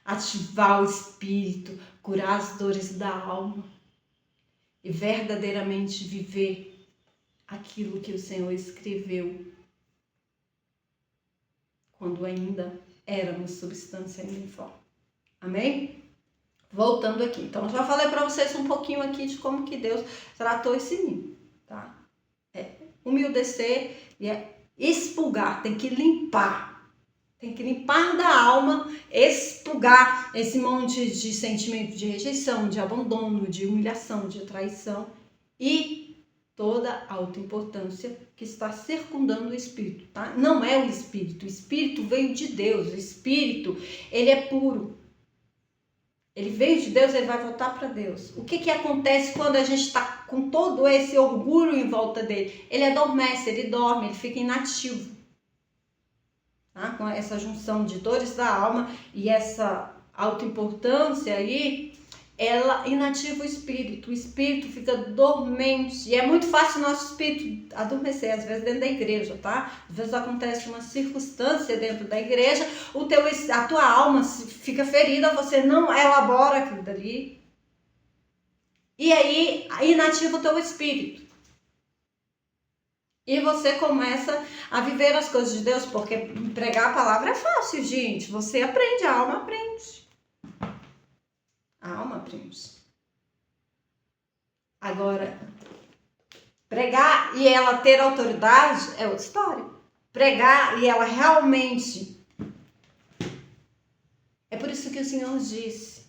ativar o espírito, curar as dores da alma e verdadeiramente viver aquilo que o Senhor escreveu quando ainda éramos substância informe. Amém? Voltando aqui. Então, já falei para vocês um pouquinho aqui de como que Deus tratou esse ninho, tá? É humildecer e é expurgar, tem que limpar. Tem que limpar da alma, expurgar esse monte de sentimento de rejeição, de abandono, de humilhação, de traição e toda a autoimportância que está circundando o espírito, tá? Não é o espírito veio de Deus, o espírito, ele é puro. Ele veio de Deus, ele vai voltar para Deus. O que acontece quando a gente está com todo esse orgulho em volta dele? Ele adormece, ele dorme, ele fica inativo. Tá? Com essa junção de dores da alma e essa autoimportância aí, ela inativa o espírito fica dormente, e é muito fácil o nosso espírito adormecer, às vezes dentro da igreja, tá? Às vezes acontece uma circunstância dentro da igreja, a tua alma fica ferida, você não elabora aquilo dali, e aí inativa o teu espírito. E você começa a viver as coisas de Deus, porque pregar a palavra é fácil, gente. Você aprende, a alma aprende. A alma aprende. Agora, pregar e ela ter autoridade é outra história. Pregar e ela realmente... É por isso que o Senhor disse: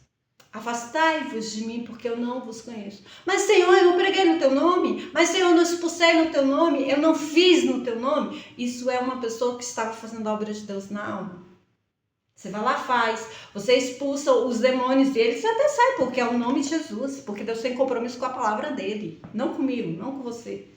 afastai-vos de mim, porque eu não vos conheço. Mas, Senhor, eu não preguei no teu nome. Mas, Senhor, eu não expulsei no teu nome. Eu não fiz no teu nome. Isso é uma pessoa que estava fazendo a obra de Deus na alma. Você vai lá, faz. Você expulsa os demônios deles, você até sai, porque é o nome de Jesus. Porque Deus tem compromisso com a palavra dele. Não comigo, não com você.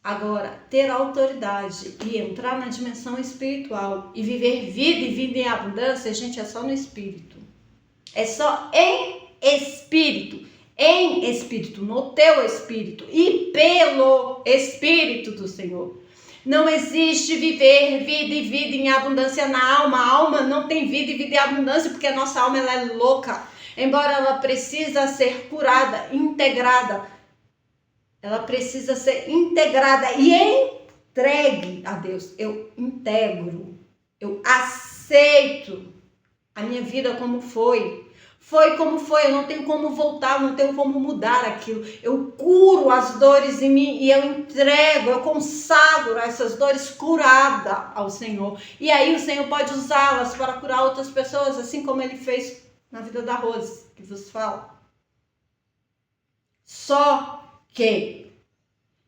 Agora, ter autoridade e entrar na dimensão espiritual e viver vida e vida em abundância, gente, é só no espírito. É só em espírito. Em espírito, no teu espírito e pelo Espírito do Senhor. Não existe viver vida e vida em abundância na alma. A alma não tem vida e vida em abundância porque a nossa alma ela é louca. Embora ela precisa ser curada, integrada, ela precisa ser integrada e entregue a Deus. Eu integro, eu aceito a minha vida como foi. Foi como foi, eu não tenho como voltar, não tenho como mudar aquilo. Eu curo as dores em mim e eu entrego, eu consagro essas dores curadas ao Senhor. E aí o Senhor pode usá-las para curar outras pessoas, assim como Ele fez na vida da Rose, que vos falo. Só que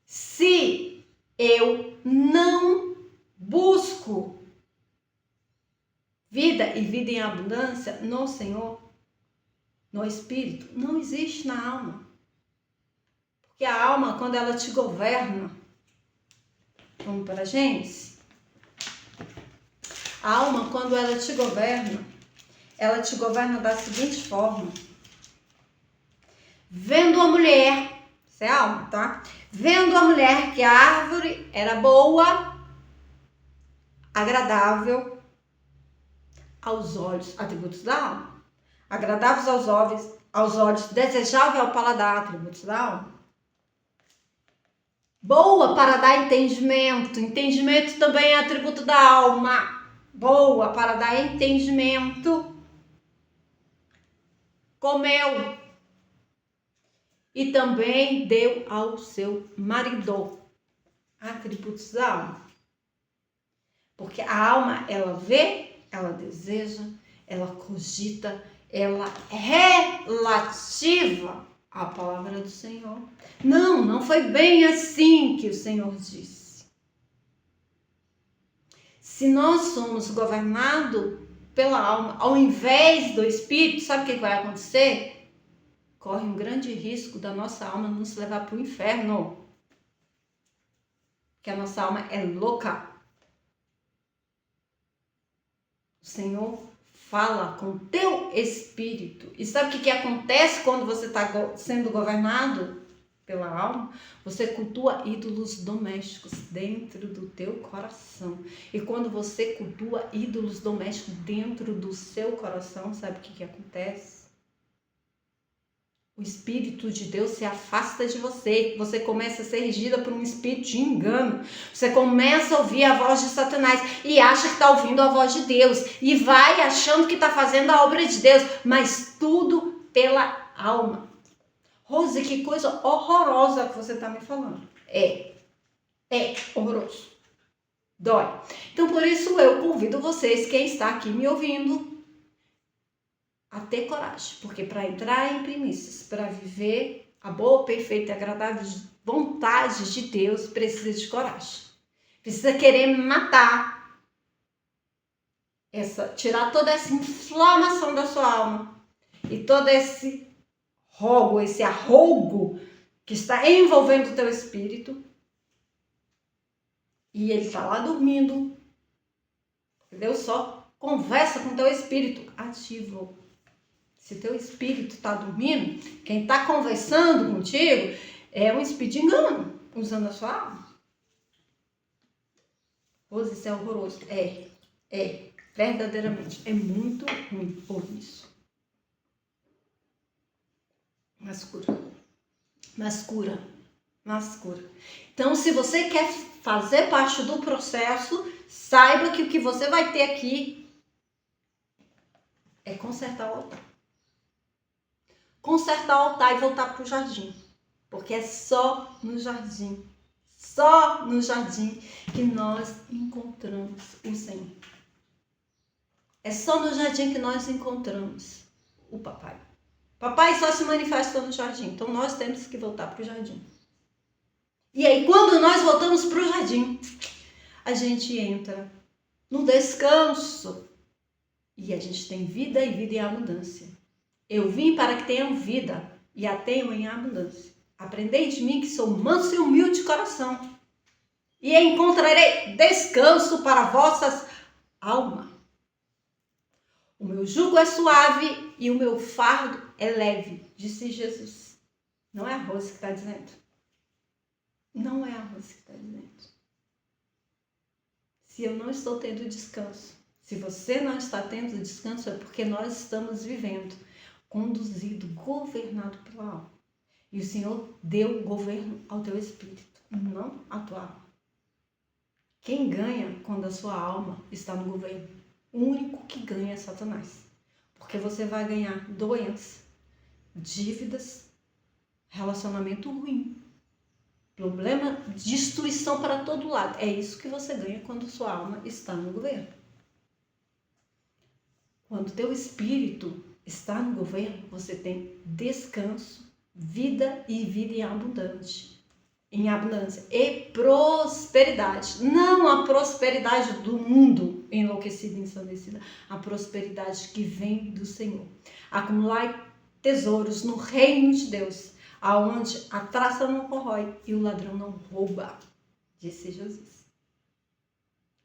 se eu não busco vida e vida em abundância no Senhor, no Espírito, não existe na alma. Porque a alma, quando ela te governa, vamos para Gênesis? A alma, quando ela te governa da seguinte forma. Vendo a mulher, isso é alma, tá? Vendo a mulher que a árvore era boa, agradável aos olhos, atributos da alma. Agradáveis aos olhos, desejável ao paladar, atributos da alma. Boa para dar entendimento, entendimento também é atributo da alma. Boa para dar entendimento. Comeu e também deu ao seu marido, atributos da alma. Porque a alma, ela vê, ela deseja, ela cogita, ela relativa à palavra do Senhor. Não foi bem assim que o Senhor disse. Se nós somos governados pela alma, ao invés do Espírito, sabe o que vai acontecer? Corre um grande risco da nossa alma nos levar para o inferno. Porque a nossa alma é louca. O Senhor fala com o teu espírito. E sabe o que acontece quando você está sendo governado pela alma? Você cultua ídolos domésticos dentro do teu coração. E quando você cultua ídolos domésticos dentro do seu coração, sabe o que acontece? O Espírito de Deus se afasta de você. Você começa a ser regida por um espírito de engano. Você começa a ouvir a voz de Satanás e acha que está ouvindo a voz de Deus. E vai achando que está fazendo a obra de Deus. Mas tudo pela alma. Rose, que coisa horrorosa que você está me falando. É horroroso. Dói. Então, por isso eu convido vocês, quem está aqui me ouvindo, a ter coragem, porque para entrar em primícias, para viver a boa, perfeita e agradável vontade de Deus, precisa de coragem. Precisa querer matar, tirar toda essa inflamação da sua alma e todo esse arrogo que está envolvendo o teu espírito. E ele está lá dormindo. Deus só conversa com o teu espírito ativo. Se teu espírito está dormindo, quem está conversando contigo é um espírito de engano, usando a sua alma. Pois isso é horroroso. Verdadeiramente. É muito ruim por isso. Mas cura. Nas curas. Então, se você quer fazer parte do processo, saiba que o que você vai ter aqui é consertar o altar. Consertar o altar e voltar para o jardim. Porque é só no jardim que nós encontramos o Senhor. É só no jardim que nós encontramos o papai. Papai só se manifesta no jardim, então nós temos que voltar para o jardim. E aí, quando nós voltamos para o jardim, a gente entra no descanso. E a gente tem vida e vida em abundância. Eu vim para que tenham vida e a tenham em abundância. Aprendei de mim que sou manso e humilde de coração. E encontrarei descanso para vossas almas. O meu jugo é suave e o meu fardo é leve, disse Jesus. Não é a Rose que está dizendo. Não é a Rose que está dizendo. Se eu não estou tendo descanso, se você não está tendo descanso, é porque nós estamos vivendo, conduzido, governado pela alma. E o Senhor deu o governo ao teu espírito, não à tua alma. Quem ganha quando a sua alma está no governo? O único que ganha é Satanás. Porque você vai ganhar doença, dívidas, relacionamento ruim, problema, destruição para todo lado. É isso que você ganha quando sua alma está no governo. Quando teu espírito está no governo, você tem descanso, vida e vida em abundância e prosperidade. Não a prosperidade do mundo enlouquecido e ensandecida, a prosperidade que vem do Senhor. Acumular tesouros no reino de Deus, aonde a traça não corrói e o ladrão não rouba, disse Jesus.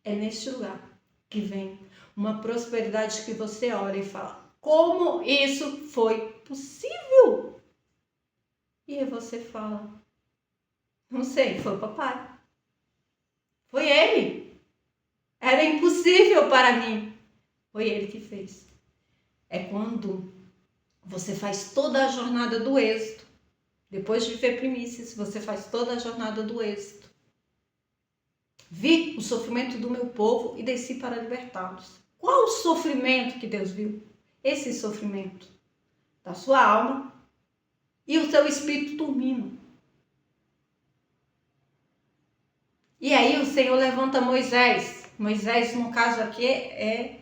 É neste lugar que vem uma prosperidade que você olha e fala, como isso foi possível? E aí você fala, não sei, foi o papai. Foi ele. Era impossível para mim. Foi ele que fez. É quando você faz toda a jornada do êxito. Depois de ver primícias, você faz toda a jornada do êxito. Vi o sofrimento do meu povo e desci para libertá-los. Qual o sofrimento que Deus viu? Esse sofrimento da sua alma e o seu espírito dormindo. E aí o Senhor levanta Moisés. Moisés, no caso aqui, é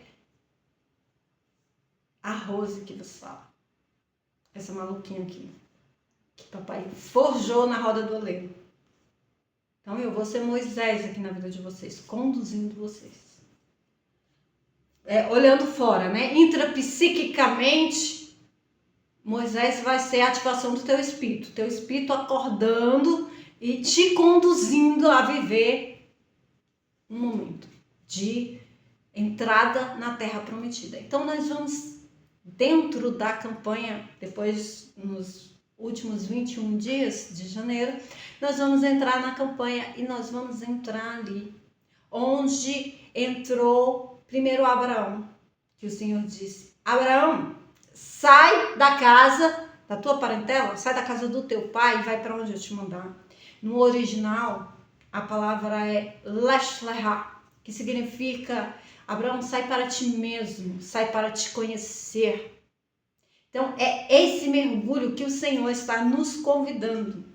a Rose que vos fala. Essa maluquinha aqui. Que papai forjou na roda do oleiro. Então eu vou ser Moisés aqui na vida de vocês, conduzindo vocês. Olhando fora, né? Intrapsiquicamente, Moisés vai ser a ativação do teu espírito acordando e te conduzindo a viver um momento de entrada na terra prometida. Então nós vamos, dentro da campanha, depois nos últimos 21 dias de janeiro, nós vamos entrar na campanha e nós vamos entrar ali, onde entrou primeiro Abraão, que o Senhor disse, Abraão, sai da casa da tua parentela, sai da casa do teu pai e vai para onde eu te mandar. No original, a palavra é Lech Lecha, que significa, Abraão, sai para ti mesmo, sai para te conhecer. Então, é esse mergulho que o Senhor está nos convidando.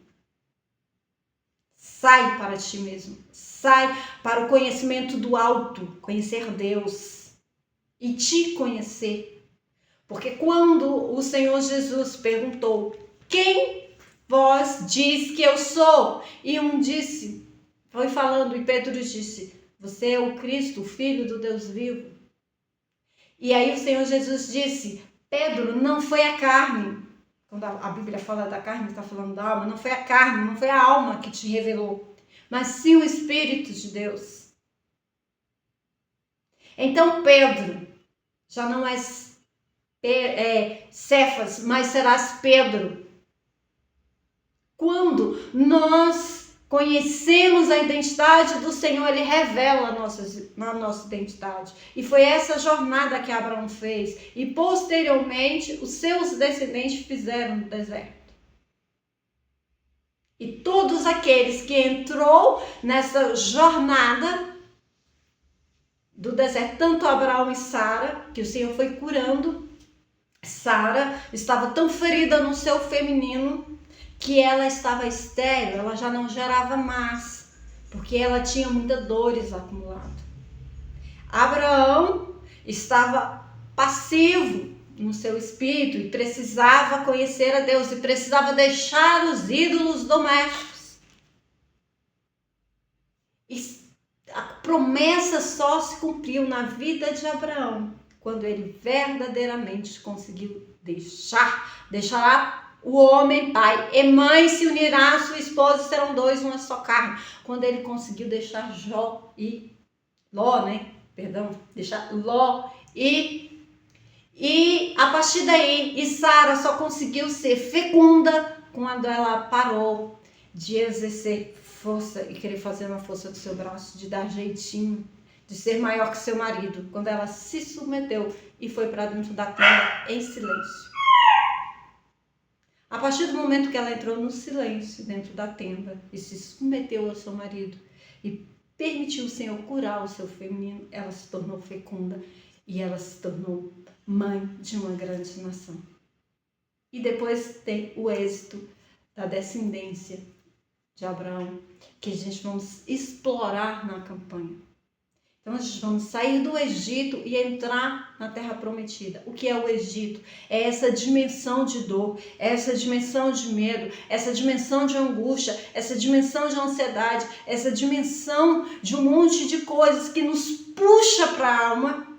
Sai para ti mesmo, sai para o conhecimento do alto, conhecer Deus e te conhecer. Porque quando o Senhor Jesus perguntou, quem vós diz que eu sou? E um disse, foi falando, e Pedro disse, você é o Cristo, o Filho do Deus vivo. E aí o Senhor Jesus disse, Pedro, não foi a carne. Quando a Bíblia fala da carne, está falando da alma. Não foi a carne, não foi a alma que te revelou, mas sim o Espírito de Deus. Então Pedro, já não és Cefas, mas serás Pedro. Quando nós conhecemos a identidade do Senhor, Ele revela a nossa identidade. E foi essa jornada que Abraão fez. E posteriormente, os seus descendentes fizeram no deserto. E todos aqueles que entrou nessa jornada do deserto, tanto Abraão e Sara, que o Senhor foi curando. Sara estava tão ferida no seu feminino que ela estava estéril, ela já não gerava mais, porque ela tinha muitas dores acumuladas. Abraão estava passivo no seu espírito e precisava conhecer a Deus e precisava deixar os ídolos domésticos. E a promessa só se cumpriu na vida de Abraão quando ele verdadeiramente conseguiu deixará o homem, pai e mãe, se unirá a sua esposa, serão dois, uma só carne. Quando ele conseguiu deixar deixar Ló e a partir daí, e Sara só conseguiu ser fecunda quando ela parou de exercer força e querer fazer uma força do seu braço, de dar jeitinho, de ser maior que seu marido, quando ela se submeteu e foi para dentro da tenda em silêncio. A partir do momento que ela entrou no silêncio dentro da tenda e se submeteu ao seu marido e permitiu o Senhor curar o seu feminino, ela se tornou fecunda e ela se tornou mãe de uma grande nação. E depois tem o êxito da descendência de Abraão, que a gente vamos explorar na campanha. Então, nós vamos sair do Egito e entrar na Terra Prometida. O que é o Egito? É essa dimensão de dor, é essa dimensão de medo, essa dimensão de angústia, essa dimensão de ansiedade, essa dimensão de um monte de coisas que nos puxa para a alma,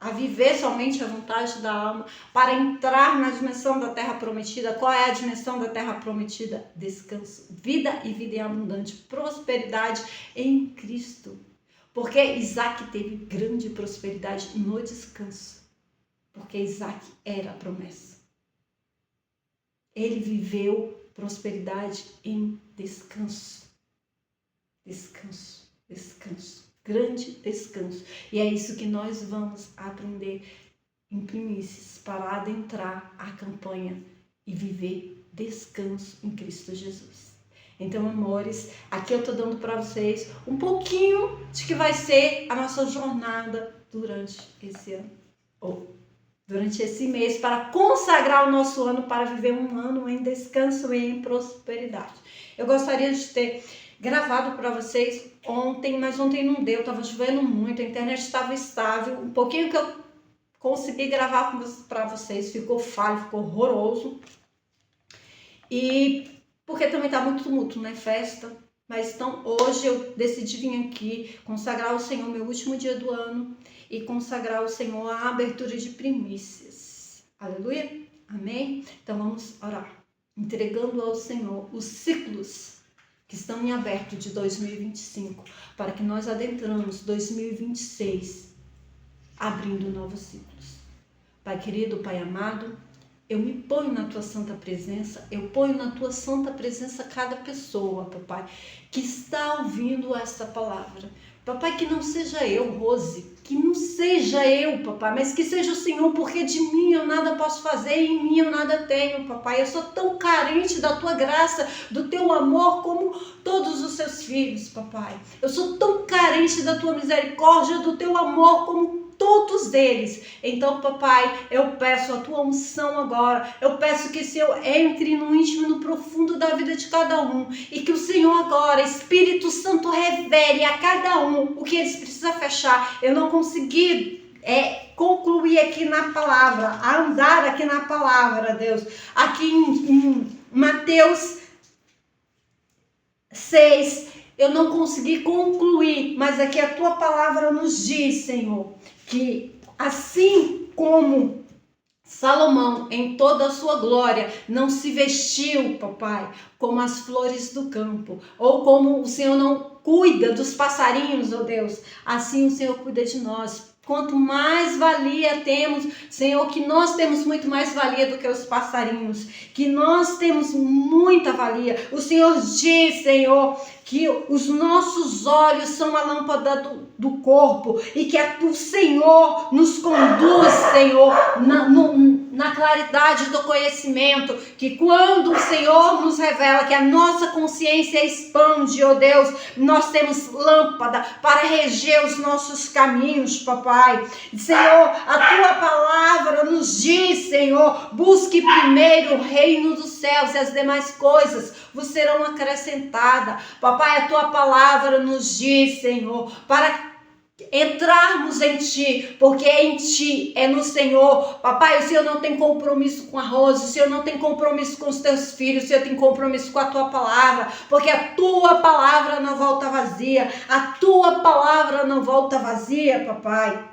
a viver somente a vontade da alma, para entrar na dimensão da Terra Prometida. Qual é a dimensão da Terra Prometida? Descanso, vida e vida em abundante, prosperidade em Cristo. Porque Isaac teve grande prosperidade no descanso, porque Isaac era a promessa. Ele viveu prosperidade em descanso. Descanso, descanso. Grande descanso. E é isso que nós vamos aprender em primícias para adentrar a campanha e viver descanso em Cristo Jesus. Então, amores, aqui eu estou dando para vocês um pouquinho de que vai ser a nossa jornada durante esse ano, ou durante esse mês, para consagrar o nosso ano, para viver um ano em descanso e em prosperidade. Eu gostaria de ter gravado para vocês ontem, mas ontem não deu, estava chovendo muito, a internet estava estável, um pouquinho que eu consegui gravar para vocês, ficou falho, ficou horroroso, e porque também está muito tumulto, né, festa, mas então hoje eu decidi vir aqui consagrar ao Senhor meu último dia do ano e consagrar ao Senhor a abertura de primícias, aleluia, amém? Então vamos orar, entregando ao Senhor os ciclos que estão em aberto de 2025, para que nós adentramos 2026, abrindo novos ciclos. Pai querido, Pai amado, eu me ponho na Tua santa presença, eu ponho na Tua santa presença cada pessoa, Papai, que está ouvindo esta palavra. Papai, que não seja eu, Rose, que não seja eu, Papai, mas que seja o Senhor, porque de mim eu nada posso fazer e em mim eu nada tenho, Papai. Eu sou tão carente da Tua graça, do Teu amor, como todos os Seus filhos, Papai. Eu sou tão carente da Tua misericórdia, do Teu amor, como todos eles. Então, Papai, eu peço a Tua unção agora. Eu peço que o Senhor entre no íntimo e no profundo da vida de cada um. E que o Senhor agora, Espírito Santo, revele a cada um o que eles precisam fechar. Eu não consegui concluir aqui na palavra, andar aqui na palavra, Deus. Aqui em Mateus 6, eu não consegui concluir, mas aqui a Tua palavra nos diz, Senhor, que assim como Salomão, em toda a sua glória, não se vestiu, Papai, como as flores do campo, ou como o Senhor não cuida dos passarinhos, ó Deus, assim o Senhor cuida de nós, quanto mais valia temos, Senhor, que nós temos muito mais valia do que os passarinhos, que nós temos muita valia. O Senhor diz, Senhor, que os nossos olhos são a lâmpada do corpo e que o Senhor nos conduz, Senhor, na claridade do conhecimento, que quando o Senhor nos revela que a nossa consciência expande, ó Deus, nós temos lâmpada para reger os nossos caminhos, papai. Senhor, a tua palavra nos diz, Senhor, busque primeiro o reino dos céus e as demais coisas vos serão acrescentadas. Papai, a tua palavra nos diz, Senhor, para entrarmos em ti, porque em ti, é no Senhor. Papai, o Senhor não tem compromisso com a Rose, o Senhor não tem compromisso com os teus filhos, o Senhor tem compromisso com a tua palavra, porque a tua palavra não volta vazia, a tua palavra não volta vazia, papai.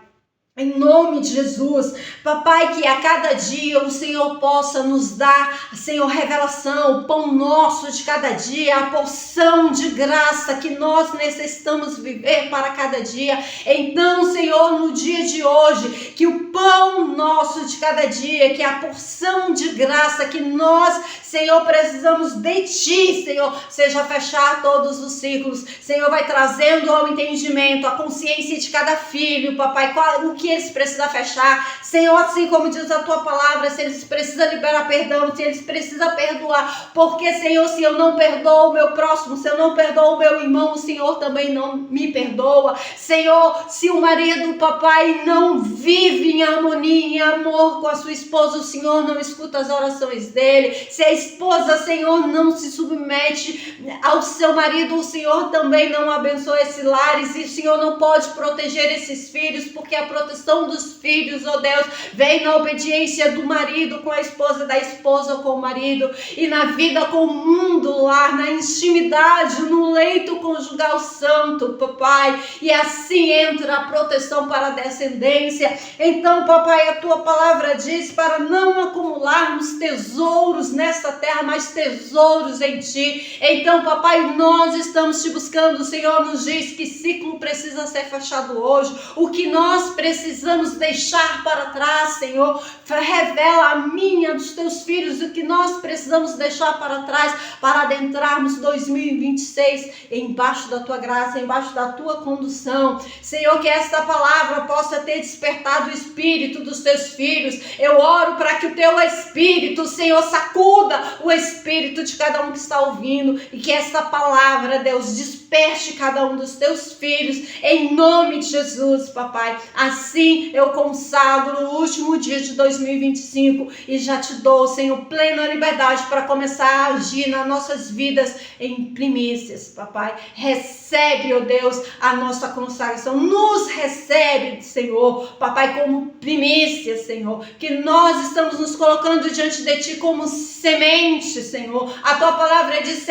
Em nome de Jesus, papai, que a cada dia o Senhor possa nos dar, Senhor, revelação, o pão nosso de cada dia, a porção de graça que nós necessitamos viver para cada dia. Então, Senhor, no dia de hoje, que o pão nosso de cada dia, que a porção de graça que nós, Senhor, precisamos de Ti, Senhor, seja fechar todos os ciclos. Senhor, vai trazendo ao entendimento, a consciência de cada filho, papai, o que eles precisam fechar, Senhor, assim como diz a tua palavra, se eles precisam liberar perdão, se eles precisam perdoar, porque, Senhor, se eu não perdoo o meu próximo, se eu não perdoo o meu irmão, o Senhor também não me perdoa. Senhor, se o marido, papai, não vive em harmonia, em amor com a sua esposa, o Senhor não escuta as orações dele. Se a esposa, Senhor, não se submete ao seu marido, o Senhor também não abençoa esses lares, e o Senhor não pode proteger esses filhos, porque a proteção dos filhos, ó Deus, vem na obediência do marido com a esposa, da esposa com o marido, e na vida com o mundo lá, na intimidade, no leito conjugal santo, papai, e assim entra a proteção para a descendência. Então, papai, a tua palavra diz para não acumularmos tesouros nessa terra, mas tesouros em ti. Então, papai, nós estamos te buscando. O Senhor nos diz que ciclo precisa ser fechado hoje, o que nós precisamos deixar para trás, Senhor, revela a minha, dos teus filhos, o que nós precisamos deixar para trás, para adentrarmos 2026, embaixo da tua graça, embaixo da tua condução. Senhor, que esta palavra possa ter despertado o espírito dos teus filhos. Eu oro para que o teu espírito, Senhor, sacuda o espírito de cada um que está ouvindo, e que esta palavra, Deus, desperte cada um dos teus filhos, em nome de Jesus, papai. Assim eu consagro o último dia de 2025 e já te dou, Senhor, plena liberdade para começar a agir nas nossas vidas em primícias, papai. Recebe, ó Deus, a nossa consagração, nos recebe, Senhor, papai, como primícia, Senhor, que nós estamos nos colocando diante de ti como semente, Senhor. A tua palavra diz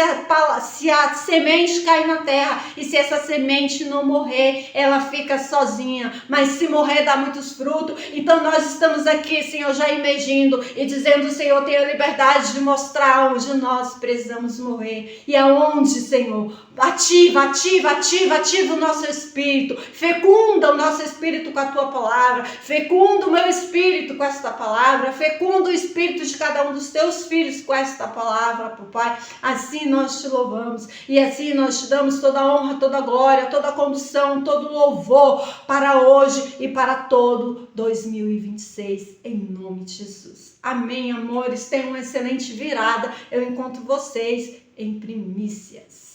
se a semente cair na terra e se essa semente não morrer, ela fica sozinha, mas se morrer dá muitos frutos. Então nós estamos aqui, Senhor, já emergindo e dizendo, Senhor, tenha a liberdade de mostrar onde nós precisamos morrer e aonde, Senhor. Ativa o nosso espírito, fecunda o nosso espírito com a tua palavra, fecunda o meu espírito com esta palavra, fecunda o espírito de cada um dos teus filhos com esta palavra, papai. Assim nós te louvamos e assim nós te damos toda a honra, toda a glória, toda a condução, todo o louvor para hoje e para todo 2026, em nome de Jesus. Amém, amores. Tenham uma excelente virada. Eu encontro vocês em primícias.